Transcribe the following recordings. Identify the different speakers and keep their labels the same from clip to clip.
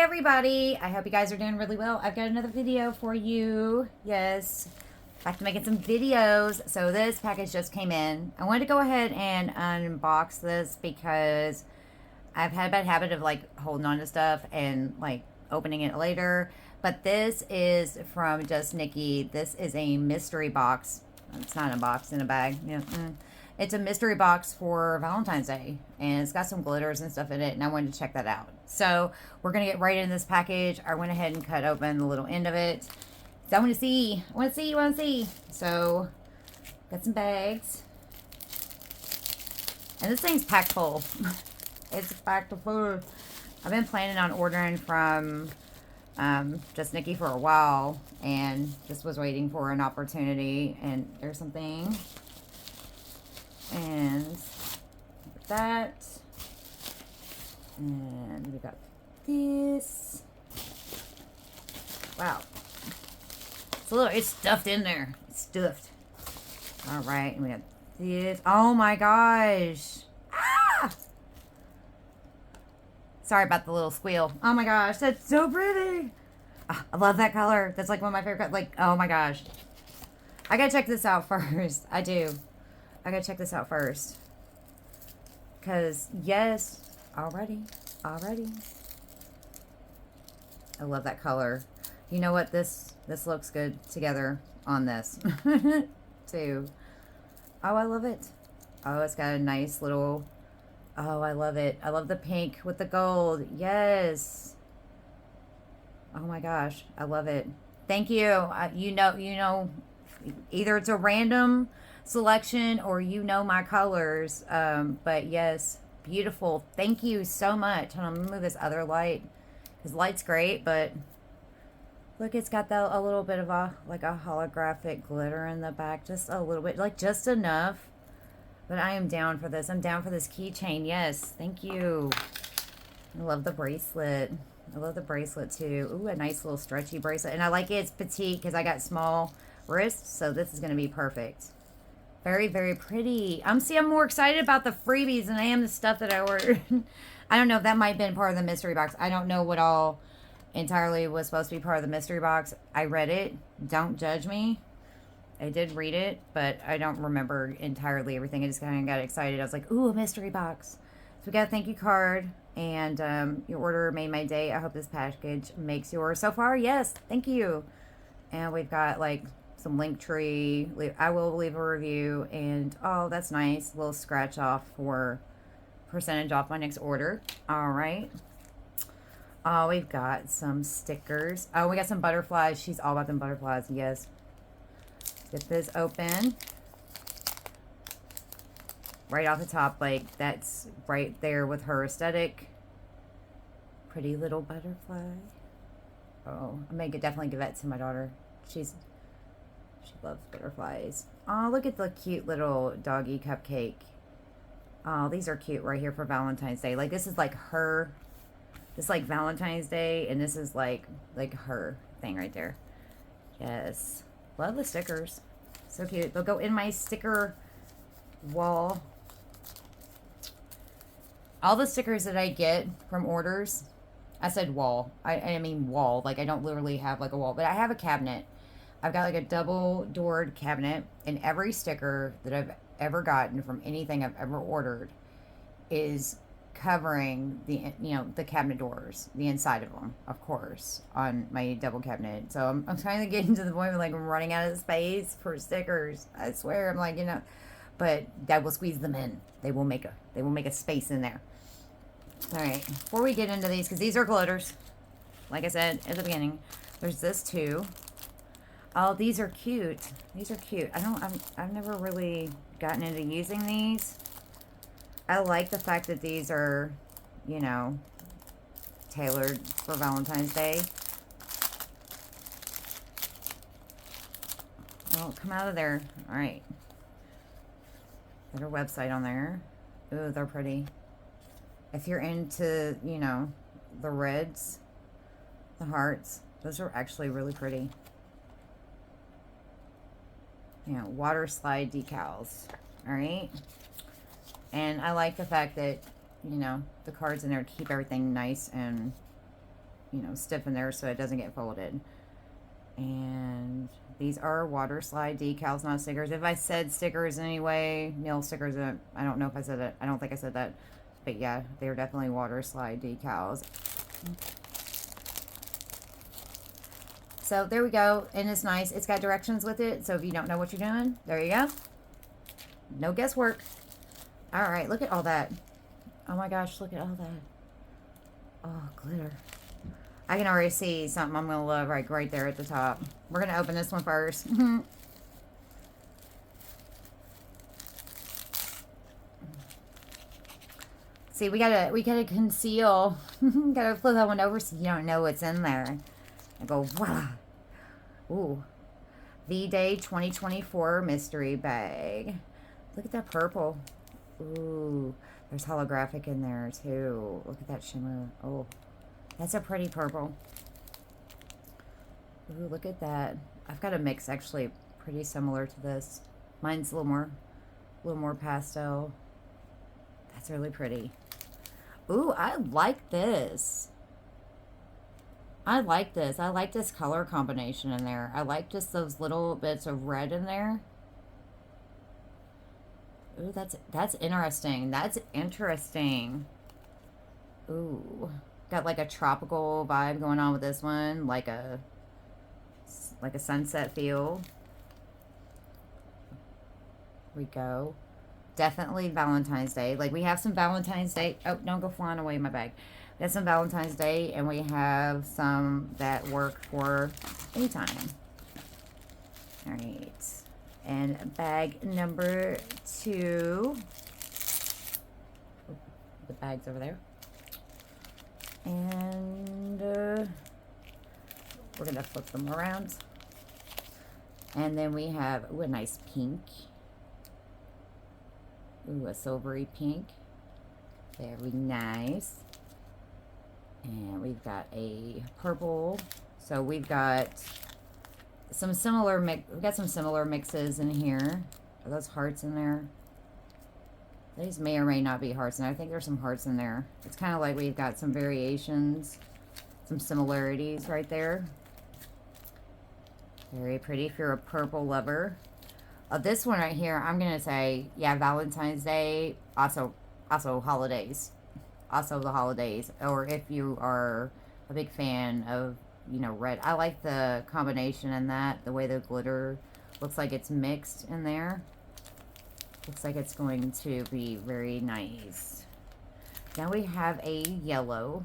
Speaker 1: everybody, I hope you guys are doing really well. I've got another video for you. Yes, back to making some videos. So this package just came in. I wanted to go ahead and unbox this because I've had a bad habit of like holding on to stuff and like opening it later. But this is from Just Nikki. This is a mystery box. It's not a box, in a bag. Yeah. It's a mystery box for Valentine's Day, and it's got some glitters and stuff in it, and I wanted to check that out. So we're going to get right into this package. I went ahead and cut open the little end of it. So I want to see. So, got some bags. And this thing's packed full. It's packed full. I've been planning on ordering from Just Nikki for a while, and just was waiting for an opportunity. And there's something. And that. And we got this. Wow. It's stuffed in there. It's stuffed. All right. And we got this. Oh my gosh. Ah! Sorry about the little squeal. Oh my gosh. That's so pretty. Oh, I love that color. That's like one of my favorite colors. Like, oh my gosh. I gotta check this out first. I do. I gotta check this out first. Because, yes, already. I love that color. You know what? This looks good together on this, too. Oh, I love it. Oh, it's got a nice little... Oh, I love it. I love the pink with the gold. Yes. Oh, my gosh. I love it. Thank you. You know, either it's a random selection or my colors, but yes, beautiful. Thank you so much. Hold on, I'm gonna move this other light because light's great, but look, it's got a little bit of a holographic glitter in the back, just a little bit, like just enough. But I am down for this. I'm down for this keychain. Yes, thank you. I love the bracelet. I love the bracelet too. Ooh, a nice little stretchy bracelet, and I like it's petite because I got small wrists, so this is gonna be perfect. Very, very pretty. I'm more excited about the freebies than I am the stuff that I ordered. I don't know if that might have been part of the mystery box. I don't know what all entirely was supposed to be part of the mystery box. I read it. Don't judge me. I did read it, but I don't remember entirely everything. I just kind of got excited. I was like, ooh, a mystery box. So we got a thank you card, and your order made my day. I hope this package makes yours. So far, yes. Thank you. And we've got like some Linktree. I will leave a review, and oh, that's nice. A little scratch off for percentage off my next order. All right. Oh, we've got some stickers. Oh, we got some butterflies. She's all about them butterflies. Yes. Get this open. Right off the top, like that's right there with her aesthetic. Pretty little butterfly. Oh, I may definitely give that to my daughter. She loves butterflies. Oh, look at the cute little doggy cupcake. Oh, these are cute right here for Valentine's Day. Like, this is like her. This is like Valentine's Day, and this is like her thing right there. Yes. Love the stickers. So cute. They'll go in my sticker wall. All the stickers that I get from orders, I said wall. I mean wall. Like, I don't literally have like a wall, but I have a cabinet. I've got like a double-doored cabinet, and every sticker that I've ever gotten from anything I've ever ordered is covering the cabinet doors, the inside of them, of course, on my double cabinet. So I'm trying to get into the point where like I'm running out of space for stickers. I swear, I'm like, but that will squeeze them in. They will make a space in there. All right, before we get into these, because these are glitters, like I said at the beginning, there's this too. Oh, these are cute. These are cute. I've never really gotten into using these. I like the fact that these are, tailored for Valentine's Day. Well, come out of there. All right. Got her website on there. Ooh, they're pretty. If you're into, the reds, the hearts, those are actually really pretty. Water slide decals. All right. And I like the fact that, the cards in there keep everything nice and you know, stiff in there so it doesn't get folded. And these are water slide decals, not stickers. If I said stickers anyway, nail stickers, I don't know if I said it. I don't think I said that. But yeah, they're definitely water slide decals. So there we go. And it's nice. It's got directions with it. So if you don't know what you're doing, there you go. No guesswork. All right, look at all that. Oh my gosh, look at all that. Oh, glitter. I can already see something I'm going to love right there at the top. We're going to open this one first. See, we gotta conceal. Gotta flip that one over so you don't know what's in there. And go, voila. Ooh. V-Day 2024 Mystery Bag. Look at that purple. Ooh. There's holographic in there, too. Look at that shimmer. Oh. That's a pretty purple. Ooh, look at that. I've got a mix actually pretty similar to this. Mine's a little more pastel. That's really pretty. Ooh, I like this. I like this. I like this color combination in there. I like just those little bits of red in there. Ooh, that's interesting. That's interesting. Ooh. Got like a tropical vibe going on with this one, like a sunset feel. We go. Definitely Valentine's Day. Like we have some Valentine's Day. Oh, don't go flying away in my bag. We have some Valentine's Day, and we have some that work for anytime. All right. And bag number 2. The bag's over there. And we're going to flip them around. And then we have, ooh, a nice pink. Ooh, a silvery pink. Very nice. And we've got a purple. So we've got some similar mixes in here. Are those hearts in there? These may or may not be hearts, and I think there's some hearts in there. It's kind of like we've got some variations, some similarities right there. Very pretty if you're a purple lover. This one right here, I'm going to say, yeah, Valentine's Day, also holidays. Also the holidays. Or if you are a big fan of, you know, red. I like the combination in that, the way the glitter looks like it's mixed in there. Looks like it's going to be very nice. Now we have a yellow.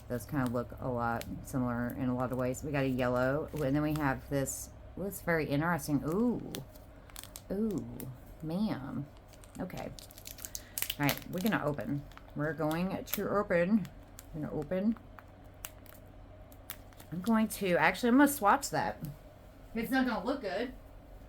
Speaker 1: Those kind of look a lot similar in a lot of ways. We got a yellow, and then we have this. Well, it's very interesting. Ooh, ooh, ma'am. Okay. All right, we're gonna open. We're going to open. I'm gonna open. I'm going to actually. I'm gonna swatch that. It's not gonna look good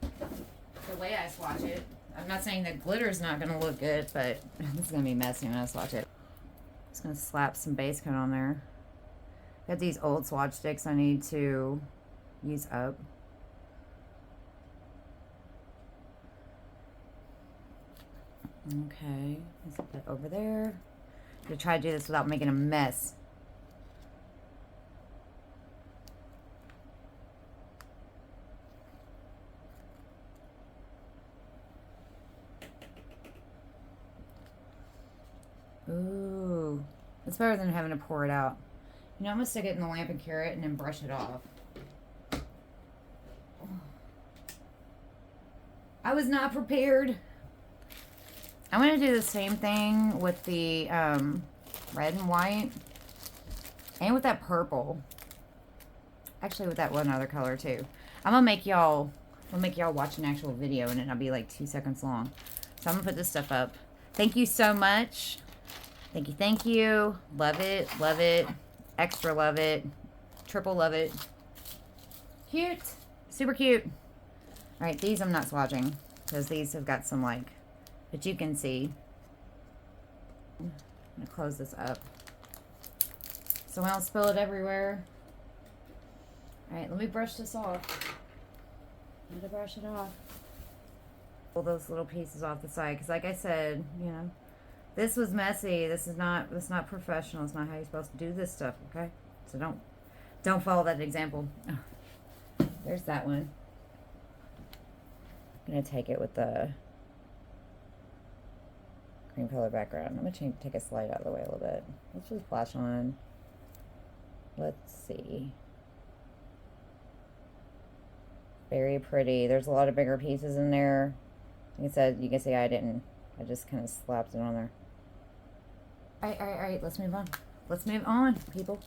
Speaker 1: the way I swatch it. I'm not saying that glitter's not gonna look good, but it's gonna be messy when I swatch it. Just gonna slap some base coat on there. Got these old swatch sticks I need to use up. Okay, let's put that over there. I'm gonna try to do this without making a mess. Ooh, it's better than having to pour it out. You know, I'm gonna stick it in the lamp and cure it and then brush it off. I was not prepared. I'm gonna do the same thing with the red and white and with that purple. Actually, with that one other color too. I'm gonna make y'all watch an actual video, and it'll be like 2 seconds long. So I'm gonna put this stuff up. Thank you so much. Thank you, thank you. Love it, extra love it, triple love it. Cute, super cute. All right, these I'm not swatching because these have got some like, but you can see. I'm gonna close this up so I don't spill it everywhere. All right, let me brush this off. I'm gonna brush it off. Pull those little pieces off the side because, like I said, you know, This was messy. This is not professional. It's not how you're supposed to do this stuff, okay? So don't follow that example. Oh, there's that one. I'm gonna take it with the cream color background. I'm gonna take a slide out of the way a little bit. Let's just flash on. Let's see. Very pretty. There's a lot of bigger pieces in there. Like I said, you can see I just kind of slapped it on there. All right, let's move on. Let's move on, people.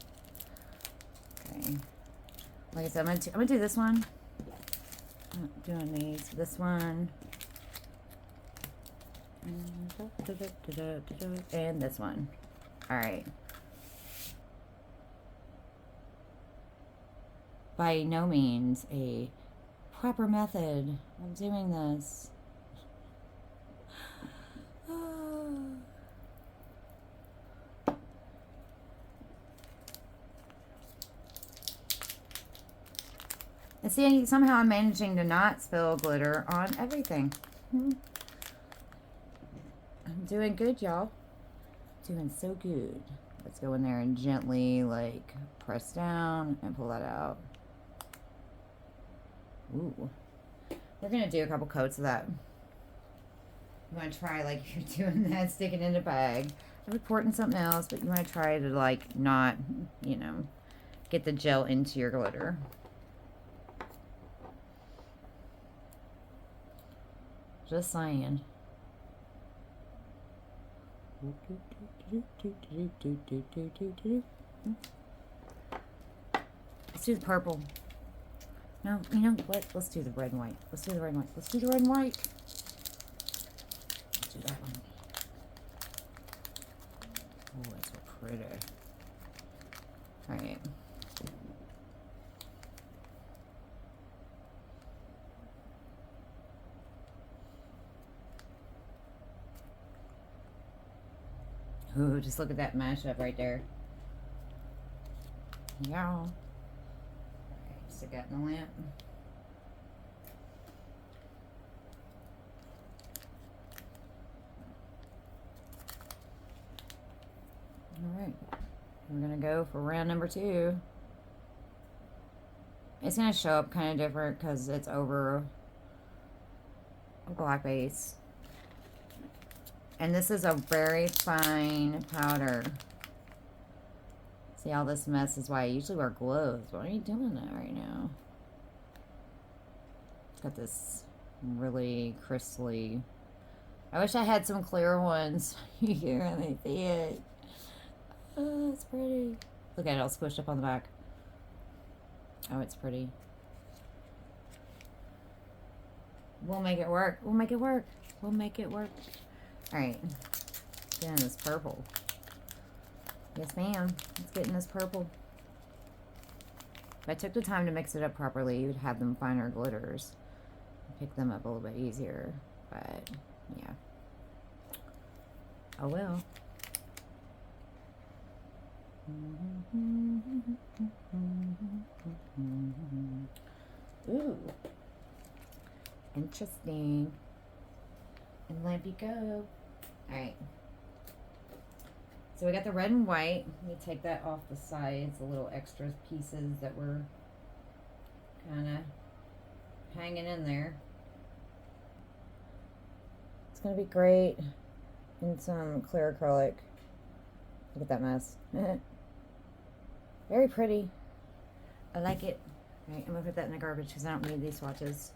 Speaker 1: Okay. Like I said, I'm gonna do this one. I'm doing these. This one. And this one. All right. By no means a proper method of doing this. And see, somehow I'm managing to not spill glitter on everything. I'm doing good, y'all. Doing so good. Let's go in there and gently, like, press down and pull that out. Ooh. We're going to do a couple coats of that. You want to try, like, if you're doing that, stick it in a bag. I would pour it in something else, but you want to try to, like, not, you know, get the gel into your glitter. Just saying. Let's do the purple. No, you know what? Let's do the red and white. Let's do the red and white. Let's do the red and white. Let's do that one. Oh, it's so pretty. All right. Ooh, just look at that mashup right there. Yeah. Alright, stick that in the lamp. Alright. We're gonna go for round number 2. It's gonna show up kind of different because it's over a black base. And this is a very fine powder. See, all this mess is why I usually wear gloves. Why are you doing that right now? It's got this really crystally... I wish I had some clear ones. You can really see it. Oh, it's pretty. Look at it all squished up on the back. Oh, it's pretty. We'll make it work. We'll make it work. We'll make it work. Alright, getting this purple. Yes, ma'am. Let's get in this purple. If I took the time to mix it up properly, you'd have them finer glitters. Pick them up a little bit easier. But, yeah. Oh, well. Ooh. Interesting. And let me go. Alright. So we got the red and white. Let me take that off the sides, the little extra pieces that were kind of hanging in there. It's going to be great in some clear acrylic. Look at that mess. Very pretty. I like it. Alright, I'm going to put that in the garbage because I don't need these swatches.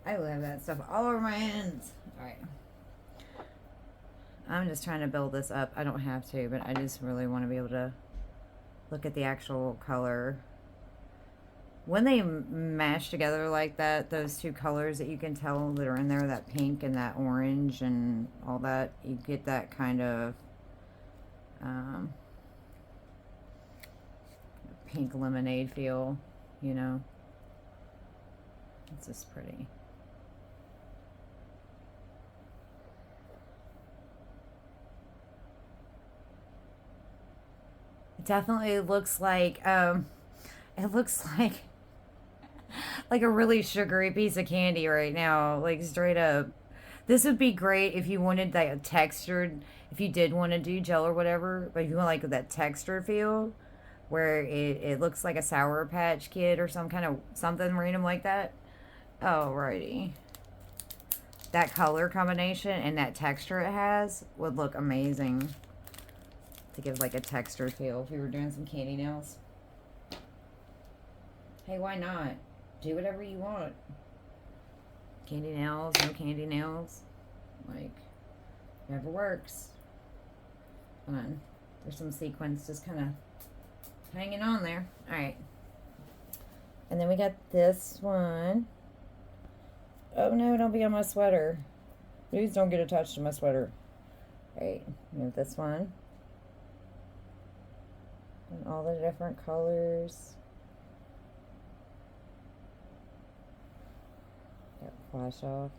Speaker 1: I will have that stuff all over my hands. Alright. I'm just trying to build this up. I don't have to, but I just really want to be able to look at the actual color. When they mash together like that, those two colors that you can tell that are in there, that pink and that orange and all that, you get that kind of pink lemonade feel, you know. It's just pretty. It definitely looks like like a really sugary piece of candy right now, like straight up. This would be great if you wanted like a textured, if you did want to do gel or whatever, but if you want like that textured feel where it looks like a Sour Patch Kid or some kind of something random like that. Alrighty. That color combination and that texture it has would look amazing to give like a textured feel if we were doing some candy nails. Hey, why not? Do whatever you want. Candy nails, no candy nails. Like, whatever works. Fun. There's some sequins just kind of hanging on there. Alright. And then we got this one. Oh no, don't be on my sweater. Please don't get attached to my sweater. Alright, we have this one. And all the different colors. Got flash off.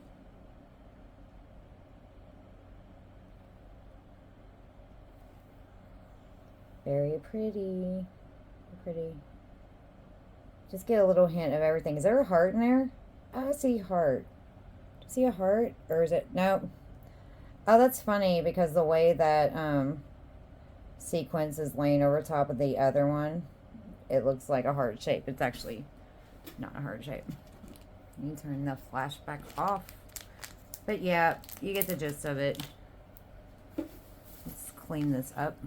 Speaker 1: Very pretty. Pretty. Just get a little hint of everything. Is there a heart in there? Oh, I see heart. Do you see a heart? Or is it? No. Oh, that's funny because the way that sequence is laying over top of the other one, it looks like a heart shape. It's actually not a heart shape. You can turn the flashback off. But yeah, you get the gist of it. Let's clean this up.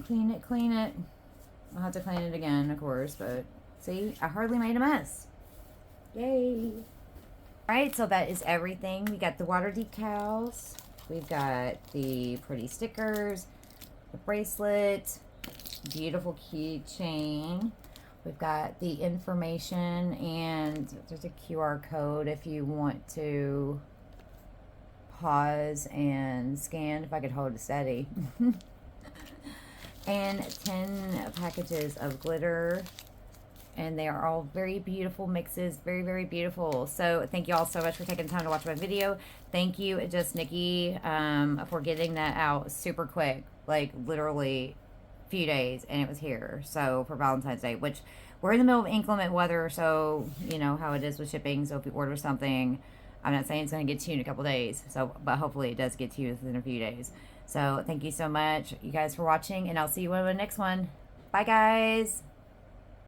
Speaker 1: Clean it, clean it. I'll have to clean it again, of course, but see, I hardly made a mess. Yay. Alright, so that is everything. We got the water decals. We've got the pretty stickers, the bracelet, beautiful keychain. We've got the information, and there's a QR code if you want to pause and scan, if I could hold it steady. And 10 packages of glitter, and they are all very beautiful mixes, very, very beautiful. So thank you all so much for taking the time to watch my video. Thank you, Just Nikki, for getting that out super quick, like literally a few days, and it was here. So for Valentine's Day, which we're in the middle of inclement weather, so you know how it is with shipping. So if you order something, I'm not saying it's going to get to you in a couple days, so but hopefully it does get to you within a few days. So thank you so much, you guys, for watching, and I'll see you on the next one. Bye, guys.